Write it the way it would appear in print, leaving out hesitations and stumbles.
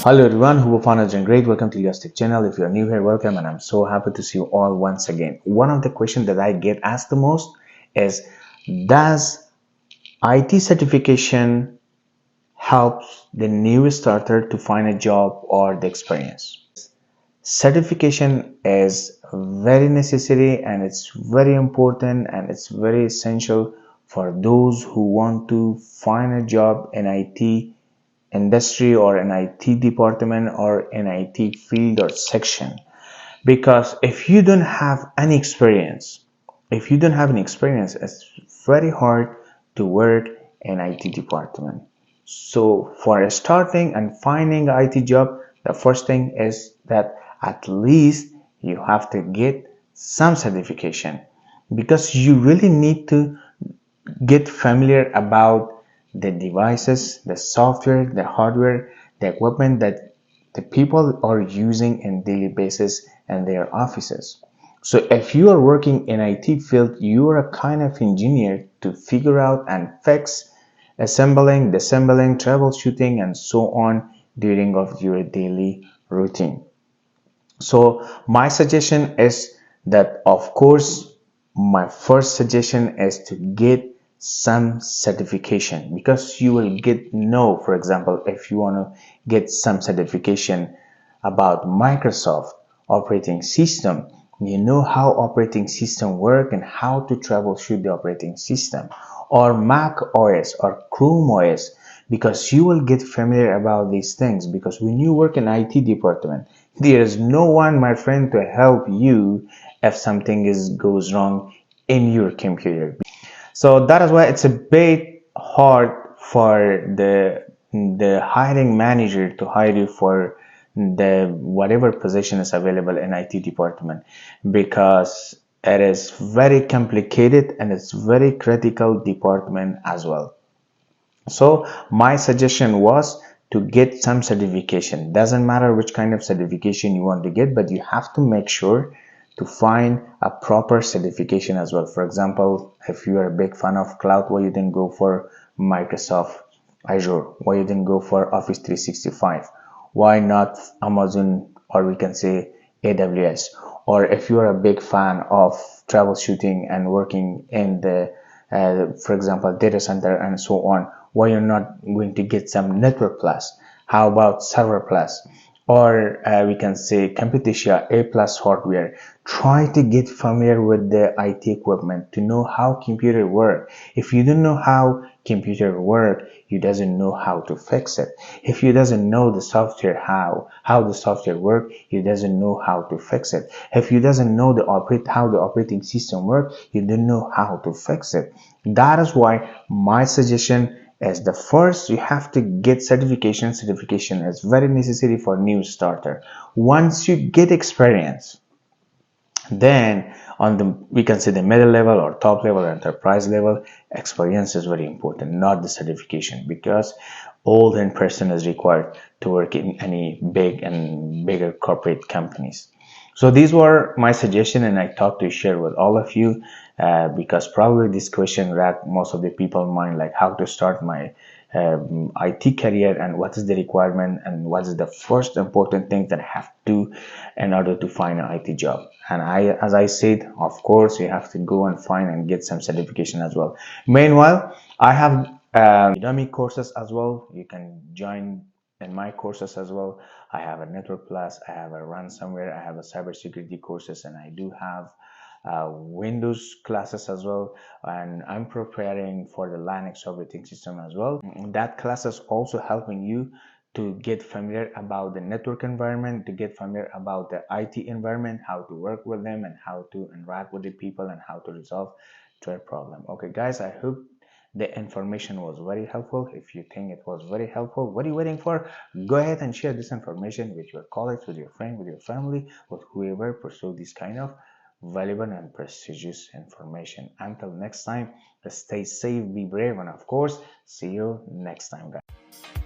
Hello everyone, who found us doing great. Welcome to Leo's Tech channel. If you're new here, welcome, and I'm so happy to see you all once again. One of the questions that I get asked the most is, does IT certification help the new starter to find a job or the experience? Certification is very necessary and it's very important and it's very essential for those who want to find a job in IT industry or an IT department or an IT field or section. Because if you don't have any experience, it's very hard to work in IT department. So for starting and finding an IT job, the first thing is that at least you have to get some certification, because you really need to get familiar about the devices, the software, the hardware, the equipment that the people are using in daily basis in their offices. So if you are working in IT field, you are a kind of engineer to figure out and fix assembling, disassembling, troubleshooting, and so on during of your daily routine. So my suggestion is that, of course, my first suggestion is to get some certification, because you will get know, for example, if you want to get some certification about Microsoft operating system, you know how operating system work and how to troubleshoot the operating system, or Mac OS or Chrome OS, because you will get familiar about these things. Because when you work in IT department, there is no one, my friend, to help you if something goes wrong in your computer. So that is why it's a bit hard for the hiring manager to hire you for the whatever position is available in IT department, because it is very complicated and it's very critical department as well. So my suggestion was to get some certification. Doesn't matter which kind of certification you want to get, but you have to make sure to find a proper certification as well. For example, if you are a big fan of cloud, why you didn't go for Microsoft Azure? Why you didn't go for Office 365? Why not Amazon, or we can say AWS? Or if you are a big fan of troubleshooting and working in the for example, data center and so on, why you're not going to get some Network Plus? How about Server Plus? Or we can say Computetia A Plus hardware. Try to get familiar with the IT equipment to know how computer work. If you don't know how computer work, you doesn't know how to fix it. If you doesn't know the software, how the software work, you doesn't know how to fix it. If you doesn't know how the operating system work, you don't know how to fix it. That is why my suggestion is, the first you have to get certification. Certification is very necessary for new starter. Once you get experience, then on the, we can say, the middle level or top level or enterprise level, experience is very important, not the certification, because all in person is required to work in any big and bigger corporate companies. So these were my suggestion, and I thought to share with all of you, because probably this question racked most of the people's mind, like how to start my IT career, and what is the requirement, and what is the first important thing that I have to do in order to find an IT job. And as I said, of course, you have to go and find and get some certification as well. Meanwhile, I have Udemy courses as well. You can join in my courses as well. I have a Network Plus, I have a ransomware, I have a cybersecurity courses, and I do have Windows classes as well, and I'm preparing for the Linux operating system as well. That class is also helping you to get familiar about the network environment, to get familiar about the IT environment, how to work with them, and how to interact with the people, and how to resolve their problem. Okay guys, I hope the information was very helpful. If you think it was very helpful, what are you waiting for? Go ahead and share this information with your colleagues, with your friend, with your family, with whoever pursue this kind of valuable and prestigious information. Until next time, stay safe, be brave, and of course, see you next time, guys.